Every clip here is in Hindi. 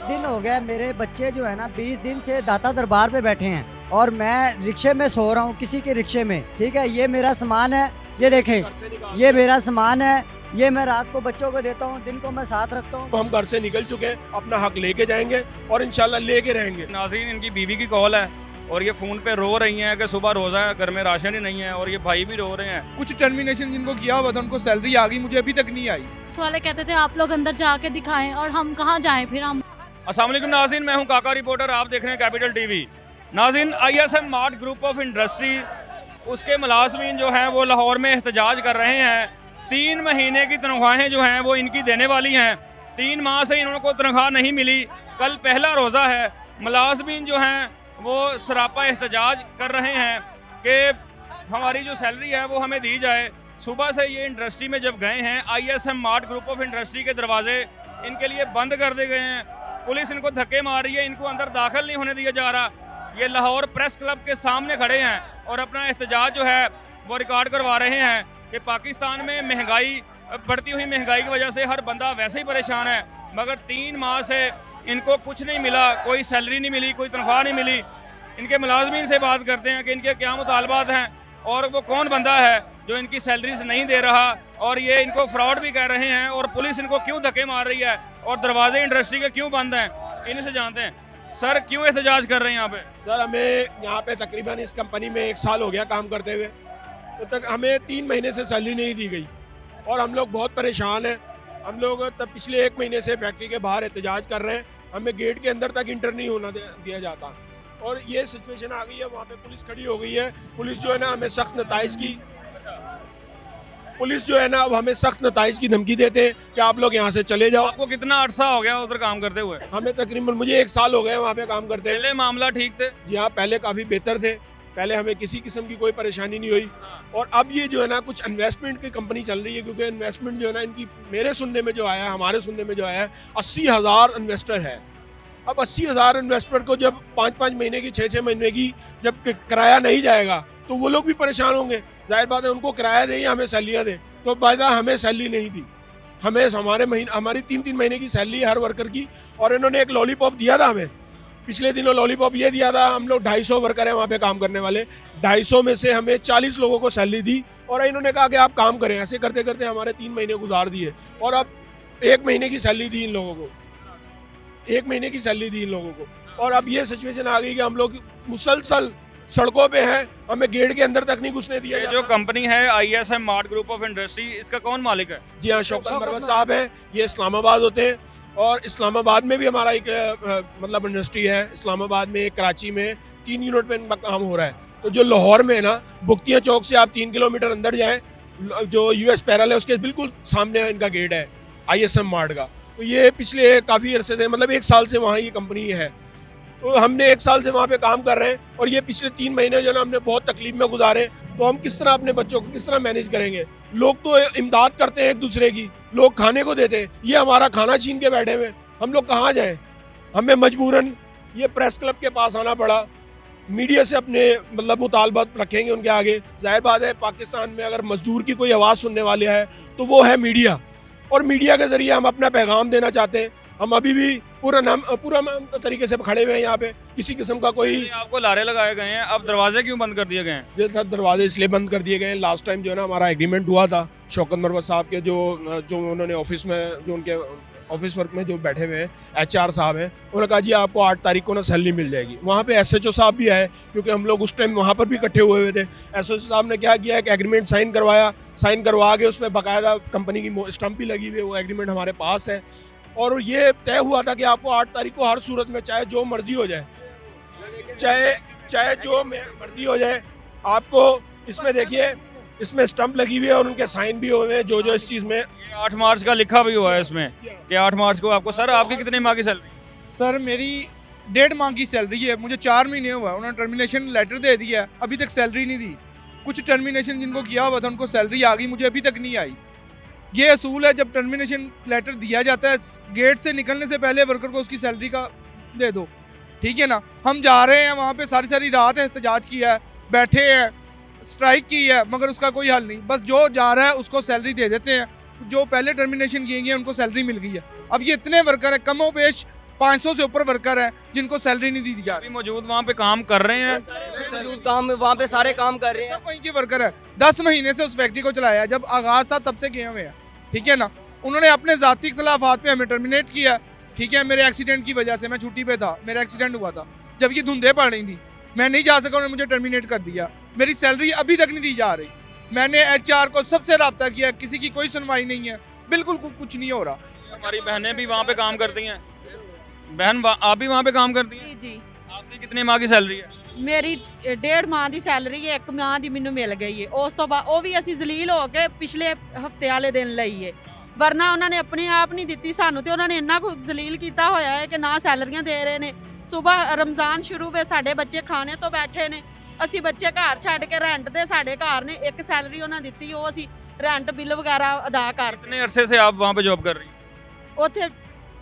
दिन हो गए मेरे बच्चे जो है ना 20 दिन से दाता दरबार पे बैठे हैं और मैं रिक्शे में सो रहा हूँ, किसी के रिक्शे में। ठीक है, ये मेरा सामान है, ये देखें, ये मेरा सामान है, ये मैं रात को बच्चों को देता हूँ, दिन को मैं साथ रखता हूँ। हम घर से निकल चुके हैं, अपना हक लेके जाएंगे और इंशाल्लाह लेके रहेंगे। नाज़रीन, इनकी बीवी की कॉल है और ये फ़ोन पे रो रही हैं कि सुबह रोज़ा है, घर में राशन ही नहीं है, और ये भाई भी रो रहे हैं। कुछ टर्मिनेशन जिनको किया हुआ था उनको सैलरी आ गई, मुझे अभी तक नहीं आई। पुलिस वाले कहते थे आप लोग अंदर जाके दिखाएं, और हम कहाँ जाएं फिर हम। अस्सलाम वालेकुम नाज़रीन, मैं हूं काका रिपोर्टर, आप देख रहे हैं कैपिटल टीवी। नाज़रीन, ISM mart group of industry उसके मुलाजमीन जो हैं वो लाहौर में एहतजाज कर रहे हैं। 3 महीने की तनख्वाहें जो हैं वो इनकी देने वाली हैं। 3 माह से इनको तनख्वाह नहीं मिली। कल पहला रोज़ा है। मुलाजमीन जो हैं वो सरापा एहतजाज कर रहे हैं कि हमारी जो सैलरी है वो हमें दी जाए। सुबह से ये इंडस्ट्री में जब गए हैं, ISM mart group of industry के दरवाजे इनके लिए बंद कर दिए गए हैं। पुलिस इनको धक्के मार रही है, इनको अंदर दाखिल नहीं होने दिया जा रहा। ये लाहौर प्रेस क्लब के सामने खड़े हैं और अपना एहतजाज जो है वो रिकॉर्ड करवा रहे हैं कि पाकिस्तान में महंगाई, बढ़ती हुई महंगाई की वजह से हर बंदा वैसे ही परेशान है, मगर 3 माह से इनको कुछ नहीं मिला, कोई सैलरी नहीं मिली, कोई तनख्वाह नहीं मिली। इनके मुलाजमीन से बात करते हैं कि इनके क्या मुतालबात हैं और वो कौन बंदा है जो इनकी सैलरीज नहीं दे रहा, और ये इनको फ्रॉड भी कह रहे हैं, और पुलिस इनको क्यों धक्के मार रही है और दरवाजे इंडस्ट्री के क्यों बंद हैं, इनसे जानते हैं। सर, क्यों एहतजाज कर रहे हैं यहाँ पे? सर, हमें यहाँ पे तकरीबन इस कंपनी में 1 साल हो गया काम करते हुए। तो तक हमें 3 महीने से सैलरी नहीं दी गई और हम लोग बहुत परेशान हैं। हम लोग तब पिछले 1 महीने से फैक्ट्री के बाहर एहतजाज कर रहे हैं। हमें गेट के अंदर तक इंटर नहीं होना दिया जाता, और ये सिचुएशन आ गई है। वहाँ पे पुलिस खड़ी हो गई है। पुलिस जो है ना हमें सख्त नताइज की धमकी देते हैं कि आप लोग यहाँ से चले जाओ। आपको कितना अरसा हो गया उधर काम करते हुए? हमें तकरीबन मुझे 1 साल हो गए वहाँ पे काम करते हैं। पहले मामला ठीक थे? जी हाँ, पहले काफ़ी बेहतर थे। पहले हमें किसी किस्म की कोई परेशानी नहीं हुई, और अब ये जो है ना कुछ इन्वेस्टमेंट की कंपनी चल रही है, क्योंकि इन्वेस्टमेंट जो है ना इनकी, मेरे सुनने में जो आया है, हमारे सुनने में जो आया है, 80,000 इन्वेस्टर है। अब 80,000 इन्वेस्टर को जब 5-5 महीने की, 6-6 महीने की जब किराया नहीं जाएगा तो वो लोग भी परेशान होंगे। जाहिर बात है, उनको किराया दें या हमें सैलरियाँ दें। तो बायदा हमें सैलरी नहीं दी, हमारी 3-3 महीने की सैलरी है हर वर्कर की, और इन्होंने एक लॉलीपॉप दिया था हमें। पिछले दिनों लॉलीपॉप ये दिया था, हम लोग 250 वर्कर हैं वहाँ पे काम करने वाले, 250 में से हमें 40 लोगों को सैलरी दी, और इन्होंने कहा कि आप काम करें। ऐसे करते करते हमारे 3 महीने गुजार दिए, और अब 1 महीने की सैलरी दी इन लोगों को, 1 महीने की सैलरी दी इन लोगों को। और अब ये सिचुएशन आ गई कि हम लोग मुसलसल सड़कों पे हैं, हमें गेट के अंदर तक नहीं घुसने दिया ये जाता। जो कंपनी है ISM mart group of industry, इसका कौन मालिक है? जी हाँ, शौकत मरवत साहब हैं। ये इस्लामाबाद होते हैं, और इस्लामाबाद में भी हमारा एक मतलब इंडस्ट्री है। इस्लामाबाद में, कराची में 3 यूनिट पे इनका काम हो रहा है। तो जो लाहौर में ना, बुख्तिया चौक से आप 3 किलोमीटर अंदर जाएं, जो US पैरल है उसके बिल्कुल सामने इनका गेट है ISM मार्ट का। तो ये पिछले काफ़ी अरसे से, मतलब 1 साल से वहाँ ये कंपनी है। तो हमने 1 साल से वहाँ पे काम कर रहे हैं, और ये पिछले 3 महीने जो है ना हमने बहुत तकलीफ में गुजारे। तो हम किस तरह अपने बच्चों को किस तरह मैनेज करेंगे? लोग तो इमदाद करते हैं एक दूसरे की, लोग खाने को देते हैं, ये हमारा खाना छीन के बैठे हुए। हम लोग कहाँ जाएं? हमें मजबूरन ये प्रेस क्लब के पास आना पड़ा। मीडिया से अपने मतलब मुतालबात रखेंगे उनके आगे। जाहिर बात है, पाकिस्तान में अगर मजदूर की कोई आवाज़ सुनने वाली है तो वो है मीडिया, और मीडिया के ज़रिए हम अपना पैगाम देना चाहते हैं। हम अभी भी पूरा तरीके से खड़े हुए हैं यहाँ पे, किसी किस्म का कोई। आपको लारे लगाए गए हैं, अब दरवाजे क्यों बंद कर दिए गए हैं? ये दरवाजे इसलिए बंद कर दिए गए हैं, लास्ट टाइम जो है ना हमारा एग्रीमेंट हुआ था शौकत मरवत साहब के, जो उन्होंने ऑफिस में, जो उनके ऑफिस वर्क में जो बैठे हुए हैं HR साहब हैं, उन्होंने कहा जी आपको 8 तारीख को ना सैलरी मिल जाएगी। वहाँ पे SHO साहब भी आए, क्योंकि हम लोग उस टाइम वहाँ पर भी इकट्ठे हुए थे। SHO साहब ने क्या किया, एक एग्रीमेंट साइन करवा के उसमें बाकायदा कंपनी की स्टम्प भी लगी हुई है, वो एग्रीमेंट हमारे पास है। और ये तय हुआ था कि आपको 8 तारीख को हर सूरत में, चाहे जो मर्जी हो जाए, चाहे जो मर्जी हो जाए, आपको इसमें देखिए, इसमें स्टंप लगी हुई है और उनके साइन भी हुए हैं, जो इस चीज़ में 8 मार्च का लिखा भी हुआ है इसमें कि 8 मार्च को आपको। सर, आपकी कितने माह की सैलरी? सर, मेरी 1.5 माह की सैलरी है, मुझे 4 महीने हुआ, उन्होंने टर्मिनेशन लेटर दे दिया है, अभी तक सैलरी नहीं दी। कुछ टर्मिनेशन जिनको किया हुआ था उनको सैलरी आ गई, मुझे अभी तक नहीं आई। ये असूल है, जब टर्मिनेशन लेटर दिया जाता है, गेट से निकलने से पहले वर्कर को उसकी सैलरी का दे दो, ठीक है ना। हम जा रहे हैं वहाँ पे, सारी रात एहतजाज किया है, बैठे हैं, स्ट्राइक की है, मगर उसका कोई हल नहीं। बस जो जा रहा है उसको सैलरी दे देते हैं, जो पहले टर्मिनेशन किए गए उनको सैलरी मिल गई है। अब ये इतने वर्कर है, कमो पेश 500 से ऊपर वर्कर हैं जिनको सैलरी नहीं दी जा अभी मौजूद वहाँ पे काम कर रहे हैं। रही। काम वहाँ पे सारे काम कर रहे हैं। सब वहीं के वर्कर है। 10 महीने से उस फैक्ट्री को चलाया, जब आगाज था तब से किए हुए हैं, ठीक है ना। उन्होंने अपने जाती इख्तलाफात पे हमें टर्मिनेट किया, ठीक है। मेरे एक्सीडेंट की वजह से, मैं छुट्टी पे था, मेरा एक्सीडेंट हुआ था, जब ये धुंधे पड़ रही थी, मैं नहीं जा सका, उन्होंने मुझे टर्मिनेट कर दिया। मेरी सैलरी अभी तक नहीं दी जा रही। मैंने HR को सबसे रब्ता किया, किसी की कोई सुनवाई नहीं है, बिल्कुल कुछ नहीं हो रहा। हमारी बहनें भी वहाँ पे काम करती हैं। बहन आप भी वहाँ पे काम करती हैं? जी आपकी कितने माह की सैलरी है? ਮੇਰੀ 1.5 ਮਾਹ ਦੀ ਸੈਲਰੀ ਹੈ, 1 ਮਾਹ ਦੀ ਮੈਨੂੰ ਮਿਲ ਗਈ ਹੈ। ਉਸ ਤੋਂ ਬਾਅਦ ਉਹ ਵੀ ਅਸੀਂ ਜ਼ਲੀਲ ਹੋ ਕੇ ਪਿਛਲੇ ਹਫਤੇ ਵਾਲੇ ਦਿਨ ਲਈ ਹੈ, ਵਰਨਾ ਉਹਨਾਂ ਨੇ ਆਪਣੇ ਆਪ ਨਹੀਂ ਦਿੱਤੀ ਸਾਨੂੰ, ਤੇ ਉਹਨਾਂ ਨੇ ਇੰਨਾ ਕੁ ਜ਼ਲੀਲ ਕੀਤਾ ਹੋਇਆ ਹੈ ਕਿ ਨਾ ਸੈਲਰੀਆਂ ਦੇ ਰਹੇ ਨੇ। ਸਵੇਰ ਰਮਜ਼ਾਨ ਸ਼ੁਰੂ ਵੇ, ਸਾਡੇ ਬੱਚੇ ਖਾਣੇ ਤੋਂ ਬੈਠੇ ਨੇ, ਅਸੀਂ ਬੱਚੇ ਘਰ ਛੱਡ ਕੇ ਰੈਂਟ ਦੇ ਸਾਡੇ ਘਰ ਨੇ, ਇੱਕ ਸੈਲਰੀ ਉਹਨਾਂ ਦਿੱਤੀ, ਉਹ ਅਸੀਂ ਰੈਂਟ ਬਿੱਲ ਵਗੈਰਾ ਅਦਾ ਕਰ। कितने अरसे से आप वहाँ पे जॉब कर रही हैं? ਉੱਥੇ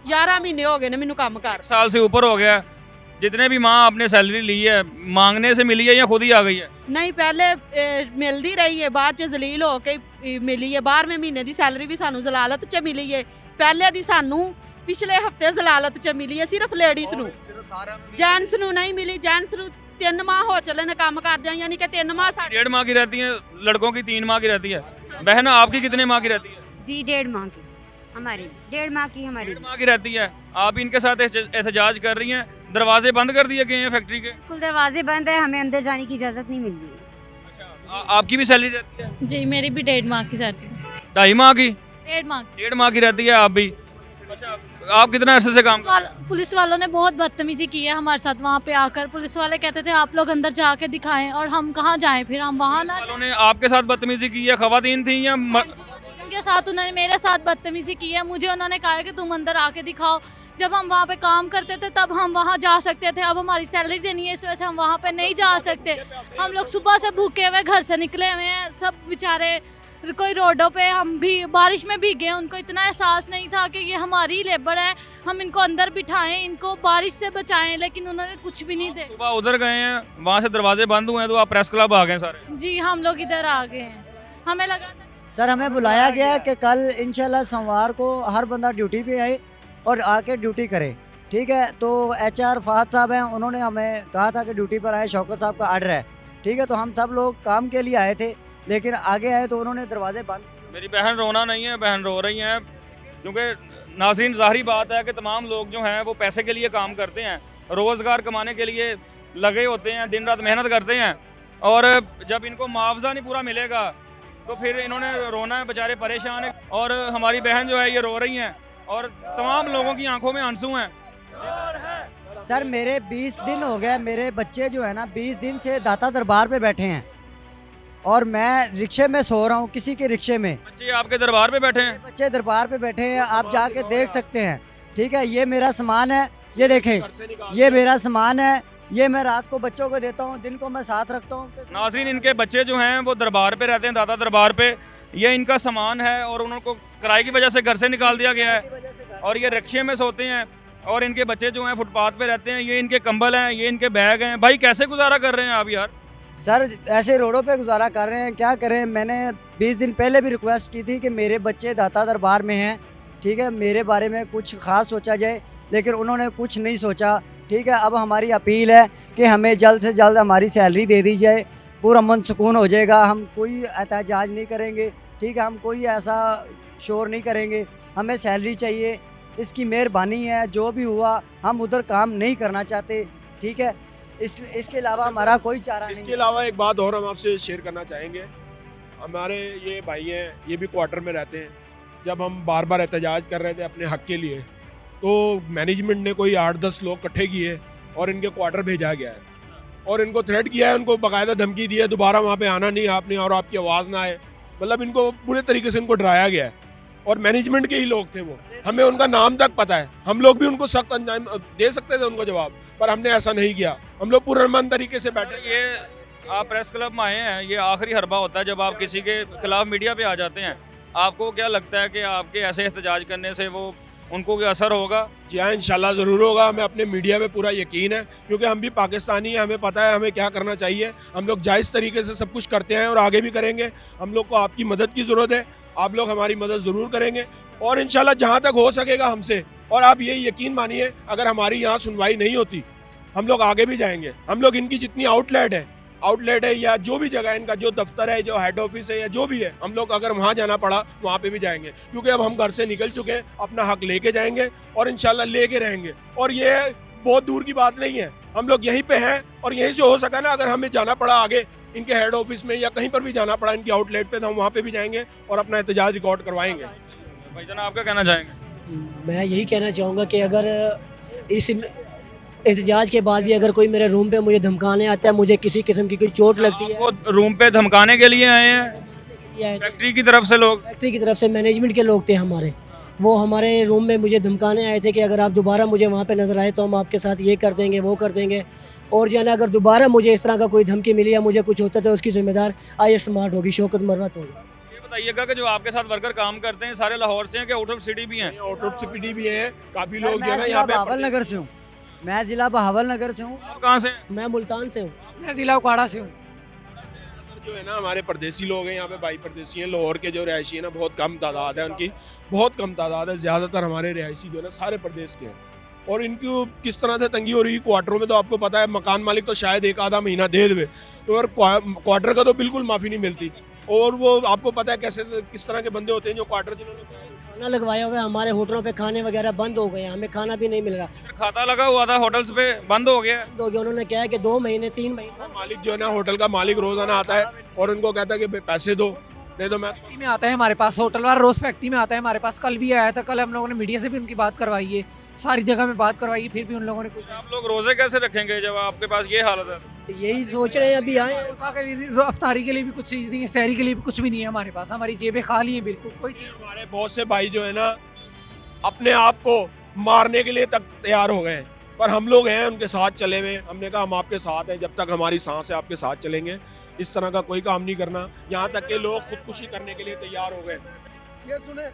11 ਮਹੀਨੇ ਹੋ ਗਏ ਨੇ ਮੈਨੂੰ ਕੰਮ ਕਰ। साल से ऊपर हो गया। जितने भी माँ आपने सैलरी ली है, मांगने से मिली है या खुद ही आ गई है? ਨਹੀਂ ਪਹਿਲੇ ਮਿਲਦੀ ਰਹੀ ਹੈ, ਬਾਅਦ ਚ ਜ਼ਲੀਲ ਹੋ ਕੇ ਮਿਲੀ ਹੈ। 12ਵੇਂ ਮਹੀਨੇ ਦੀ ਸੈਲਰੀ ਵੀ ਸਾਨੂੰ ਜ਼ਲਾਲਤ ਚ ਮਿਲੀ ਹੈ, ਪਹਿਲੇ ਦੀ ਸਾਨੂੰ ਪਿਛਲੇ ਹਫਤੇ ਜ਼ਲਾਲਤ ਚ ਮਿਲੀ ਹੈ, ਸਿਰਫ ਲੇਡੀਜ਼ ਨੂੰ, ਜੈਂਟਸ ਨੂੰ ਨਹੀਂ ਮਿਲੀ। ਜੈਂਟਸ ਨੂੰ 3 ਮਾਹ ਹੋ ਚਲੇ ਨੇ ਕੰਮ ਕਰਦਿਆਂ, ਯਾਨੀ ਕਿ 3 ਮਾਹ ਸਾਡੇ 1.5 माह की रहती है, लड़कों की 3 माह की रहती है। बहन आपकी कितने माह की रहती है? जी 1.5 माह की हमारी, 1.5 माह की हमारी। 1.5 माह की रहती है। आप इनके साथ एहतजाज कर रही हैं। दरवाजे बंद कर दिए गए हैं फैक्ट्री के? कुल दरवाजे बंद है, हमें अंदर जाने की इजाज़त नहीं मिल रही है। अच्छा, आपकी भी सैलरी रहती है? जी मेरी भी 1.5 माह की सैलरी। 2.5 माह की? 1.5 माह 1.5 माह की रहती है आप भी? अच्छा, आप कितना अरसे से काम कर? पुलिस वालों ने बहुत बदतमीजी की है हमारे साथ। वहाँ पे आकर पुलिस वाले कहते थे आप लोग अंदर जाके दिखाएं, और हम कहाँ जाएं, फिर हम वहाँ ना। वालों ने आपके साथ बदतमीजी की है? खवातीन थी या उनके साथ उन्होंने मेरे साथ बदतमीजी की है। मुझे उन्होंने कहा है कि तुम अंदर आके दिखाओ। जब हम वहाँ पे काम करते थे तब हम वहाँ जा सकते थे, अब हमारी सैलरी देनी है, इस वजह से हम वहाँ पे नहीं जा सकते। हम लोग सुबह से भूखे हुए घर से निकले हुए हैं, सब बेचारे कोई रोडों पे, हम भी बारिश में भीगे। उनको इतना एहसास नहीं था कि ये हमारी लेबर है, हम इनको अंदर बिठाएं, इनको बारिश से बचाएं, लेकिन उन्होंने कुछ भी नहीं दे। सुबह उधर गए हैं, वहाँ से दरवाजे बंद हुए हैं, तो आप प्रेस क्लब आ गए सारे? जी हम लोग इधर आ गए हैं। हमें लगा सर हमें बुलाया गया कि कल इंशाल्लाह सोमवार को हर बंदा ड्यूटी पे आए और आके ड्यूटी करे, ठीक है। तो HR फहद साहब हैं, उन्होंने हमें कहा था कि ड्यूटी पर आए, शौकत साहब का आर्डर है, ठीक है। तो हम सब लोग काम के लिए आए थे, लेकिन आगे आए तो उन्होंने दरवाजे बंद। मेरी बहन रोना नहीं है, बहन रो रही हैं, क्योंकि नाज़रीन ज़ाहिरी बात है कि तमाम लोग जो हैं वो पैसे के लिए काम करते हैं, रोज़गार कमाने के लिए लगे होते हैं, दिन रात मेहनत करते हैं, और जब इनको मुआवजा नहीं पूरा मिलेगा तो फिर इन्होंने रोना है, बेचारे परेशान हैं। और हमारी बहन जो है ये रो रही हैं, और तमाम लोगों की आंखों में आंसू हैं। सर मेरे 20 दिन हो गए, मेरे बच्चे जो है ना 20 दिन से दाता दरबार पे बैठे हैं, और मैं रिक्शे में सो रहा हूँ, किसी के रिक्शे में। बच्चे आपके दरबार पे बैठे हैं? बच्चे दरबार पे बैठे हैं, आप जाके देख सकते हैं, ठीक है। ये मेरा सामान है, ये देखें, ये मेरा सामान है, ये मैं रात को बच्चों को देता हूँ, दिन को मैं साथ रखता हूँ। नाज़रीन इनके बच्चे जो हैं वो दरबार पे रहते हैं, दाता दरबार पे, ये इनका सामान है, और उनको किराए की वजह से घर से निकाल दिया गया है, और ये रिक्शे में सोते हैं, और इनके बच्चे जो हैं फुटपाथ पे रहते हैं। ये इनके कंबल हैं, ये इनके बैग हैं। भाई कैसे गुजारा कर रहे हैं आप यार? सर ऐसे रोडों पे गुजारा कर रहे हैं, क्या करें। मैंने 20 दिन पहले भी रिक्वेस्ट की थी कि मेरे बच्चे दाता दरबार में हैं, ठीक है, मेरे बारे में कुछ खास सोचा जाए, लेकिन उन्होंने कुछ नहीं सोचा, ठीक है। अब हमारी अपील है कि हमें जल्द से जल्द हमारी सैलरी दे दी जाए, पूरा मन सुकून हो जाएगा, हम कोई एहतजाज नहीं करेंगे, ठीक है, हम कोई ऐसा शोर नहीं करेंगे, हमें सैलरी चाहिए, इसकी मेहरबानी है। जो भी हुआ हम उधर काम नहीं करना चाहते, ठीक है। इसके अलावा हमारा कोई चारा नहीं। इसके अलावा एक बात और हम आपसे शेयर करना चाहेंगे। हमारे ये भाई हैं, ये भी क्वार्टर में रहते हैं। जब हम बार बार एहतजाज कर रहे थे अपने हक के लिए, तो मैनेजमेंट ने कोई 8-10 लोग इकट्ठे किए और इनके क्वार्टर भेजा गया है, और इनको थ्रेट किया है, उनको बाकायदा धमकी दी है, दोबारा वहाँ पे आना नहीं आपने, और आपकी आवाज़ ना आए। मतलब इनको पूरे तरीके से इनको डराया गया है, और मैनेजमेंट के ही लोग थे वो, हमें उनका नाम तक पता है। हम लोग भी उनको सख्त अंजाम दे सकते थे उनको जवाब, पर हमने ऐसा नहीं किया। हम लोग पुरअमन तरीके से बैठे। ये आप प्रेस क्लब में आए हैं, ये आखिरी हरबा होता है जब आप किसी के खिलाफ मीडिया पे आ जाते हैं। आपको क्या लगता है कि आपके ऐसे एहतजाज करने से वो उनको कोई असर होगा? जी हाँ, इंशाल्लाह ज़रूर होगा। हमें अपने मीडिया पे पूरा यकीन है, क्योंकि हम भी पाकिस्तानी हैं, हमें पता है हमें क्या करना चाहिए। हम लोग जायज़ तरीके से सब कुछ करते हैं और आगे भी करेंगे। हम लोग को आपकी मदद की ज़रूरत है, आप लोग हमारी मदद ज़रूर करेंगे, और इंशाल्लाह जहाँ तक हो सकेगा हमसे और आप ये यकीन मानिए, अगर हमारी यहाँ सुनवाई नहीं होती हम लोग आगे भी जाएंगे। हम लोग इनकी जितनी आउटलेट है या जो भी जगह इनका जो दफ्तर है, जो हेड ऑफिस है या जो भी है, हम लोग अगर वहाँ जाना पड़ा वहाँ पे भी जाएंगे, क्योंकि अब हम घर से निकल चुके हैं, अपना हक लेके जाएंगे और इंशाल्लाह लेके रहेंगे। और ये बहुत दूर की बात नहीं है, हम लोग यहीं पे हैं और यहीं से हो सका ना, अगर हमें जाना पड़ा आगे इनके हेड ऑफिस में या कहीं पर भी जाना पड़ा इनकी आउटलेट पे, तो हम वहाँ पे भी जाएंगे और अपना एहतजाज रिकॉर्ड करवाएंगे। भाईजान आप क्या कहना चाहेंगे? मैं यही कहना चाहूँगा कि अगर इस एहतजाज के बाद भी अगर कोई मेरे रूम पे मुझे धमकाने आता है, मुझे किसी किस्म की कोई चोट लगती है, वो रूम पे धमकाने के लिए आए हैं फैक्ट्री की तरफ से लोग? फैक्ट्री की तरफ से मैनेजमेंट के लोग थे हमारे, वो हमारे रूम में मुझे धमकाने आए थे कि अगर आप दोबारा मुझे वहाँ पे नज़र आए तो हम आपके साथ ये कर देंगे, वो कर देंगे। और जो है ना, अगर दोबारा मुझे इस तरह का कोई धमकी मिली या मुझे कुछ होता तो उसकी जिम्मेदार IS स्मार्ट होगी, शौकत मरवत होगी। ये बताइएगा कि जो आपके साथ वर्कर काम करते हैं सारे लाहौर से हैं कि आउट ऑफ सिटी भी हैं? आउट ऑफ सिटी भी है, काफी सर, लोग जो है ना मैं यहाँ पे बहावल नगर से हूँ। मैं जिला बहावल नगर से हूँ। आप कहाँ से? मैं मुल्तान से हूँ। मैं जिला उकाड़ा से हूँ। जो है ना हमारे परदेसी लोग हैं यहाँ पे, भाई परदेसी हैं। लाहौर के जो रिहायशी है ना बहुत कम तादाद है उनकी, बहुत कम तादाद है। ज़्यादातर हमारे रिहायशी जो है ना सारे प्रदेश के हैं। और इनको किस तरह से तंगी हो रही है क्वार्टरों में, तो आपको पता है मकान मालिक तो शायद एक आधा महीना दे दे, तो और क्वार्टर का तो बिल्कुल माफ़ी नहीं मिलती। और वो आपको पता है कैसे किस तरह के बंदे होते हैं जो क्वार्टर जिन्होंने खाना लगवाया हुआ है, हमारे होटलों पे खाने वगैरह बंद हो गए, हमें खाना भी नहीं मिल रहा, खाता लगा हुआ था होटल्स पे, बंद हो गया। बंद हो गया। उन्होंने कहा है कि 2 महीने 3 महीने। मालिक जो है ना होटल का मालिक रोजाना आता है और उनको कहता है कि पैसे दो, नहीं तो मैं फैक्ट्री में आता है हमारे पास, होटल वाला रोज फैक्ट्री में आता है हमारे पास। कल भी आया था, कल हम लोगों ने मीडिया से भी उनकी बात करवाई है, सारी जगह में बात करवाई है, फिर भी उन लोगों ने कुछ। आप लोग रोजे कैसे रखेंगे जब आपके पास ये हालत है? यही सोच रहे हैं, अभी आए हैं। अफ्तारी के लिए भी कुछ चीज़ नहीं है, शहरी के लिए भी कुछ भी नहीं है हमारे पास, हमारी जेबें खाली हैं बिल्कुल। कोई हमारे बहुत से भाई जो है ना अपने आप को मारने के लिए तक तैयार हो गए हैं, पर हम लोग हैं उनके साथ चले हुए। हमने कहा हम आपके साथ हैं, जब तक हमारी सांस है आपके साथ चलेंगे। इस तरह का कोई काम नहीं करना। यहाँ तक के लोग खुदकुशी करने के लिए तैयार हो गए। ये सुने,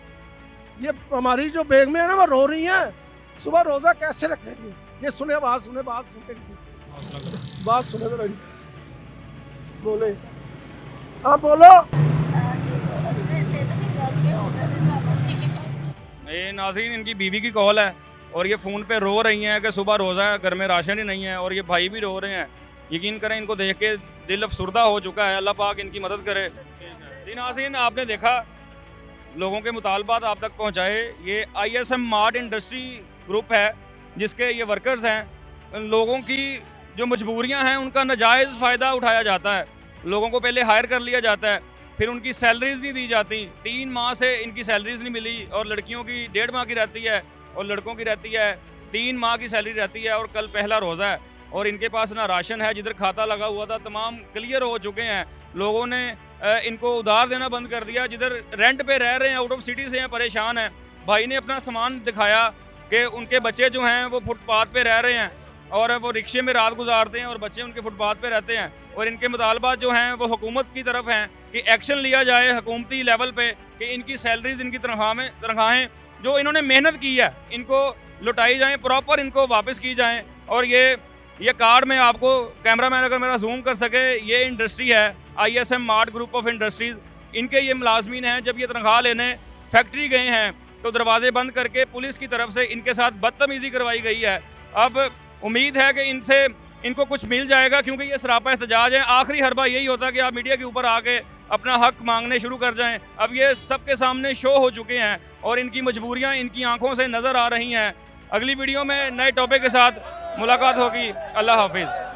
ये हमारी जो बेग में है ना वो रो रही हैं, सुबह रोजा कैसे रखेंगे? ये सुने, बात सुने, बात सुने तो बोले, हाँ बोलो। ये नाज़रीन इनकी बीवी की कॉल है और ये फ़ोन पे रो रही हैं कि सुबह रोज़ा है, घर में राशन ही नहीं है, और ये भाई भी रो रहे हैं। यकीन करें इनको देख के दिल अफसुर्दा हो चुका है। अल्लाह पाक इनकी मदद करे। जी नाज़रीन, आपने देखा, लोगों के मुतालबात आप तक पहुँचाए। ये ISM मार्ट इंडस्ट्री ग्रुप है जिसके ये वर्कर्स हैं। लोगों की जो मजबूरियाँ हैं उनका नाजायज़ फ़ायदा उठाया जाता है। लोगों को पहले हायर कर लिया जाता है, फिर उनकी सैलरीज़ नहीं दी जाती। 3 माह से इनकी सैलरीज़ नहीं मिली, और लड़कियों की 1.5 माह की रहती है और लड़कों की रहती है 3 माह की सैलरी रहती है। और कल पहला रोज़ा है और इनके पास ना राशन है, जिधर खाता लगा हुआ था तमाम क्लियर हो चुके हैं। लोगों ने इनको उधार देना बंद कर दिया। जिधर रेंट पे रह रहे हैं, आउट ऑफ सिटी से हैं, परेशान हैं। भाई ने अपना सामान दिखाया कि उनके बच्चे जो हैं वो फुटपाथ पे रह रहे हैं और वो रिक्शे में रात गुजारते हैं और बच्चे उनके फुटपाथ पे रहते हैं। और इनके मुतालबात जो हैं वो हुकूमत की तरफ हैं कि एक्शन लिया जाए हुकूमती लेवल पे कि इनकी सैलरीज, इनकी तनख्वाहें जो इन्होंने मेहनत की है इनको लुटाई जाएं, प्रॉपर इनको वापस की जाएं। और ये कार्ड में आपको कैमरामैन अगर मेरा जूम कर सके, ये इंडस्ट्री है ISM mart group of industries. इनके ये मुलाजमीन हैं, जब ये तनख्वाह लेने फैक्ट्री गए हैं तो दरवाजे बंद करके पुलिस की तरफ से इनके साथ बदतमीज़ी करवाई गई है। अब उम्मीद है कि इनको कुछ मिल जाएगा, क्योंकि ये सरापा एहतजाज है। आखिरी हरबा यही होता है कि आप मीडिया के ऊपर आके अपना हक मांगने शुरू कर जाएं। अब ये सबके सामने शो हो चुके हैं और इनकी मजबूरियां इनकी आंखों से नज़र आ रही हैं। अगली वीडियो में नए टॉपिक के साथ मुलाकात होगी। अल्लाह हाफिज़।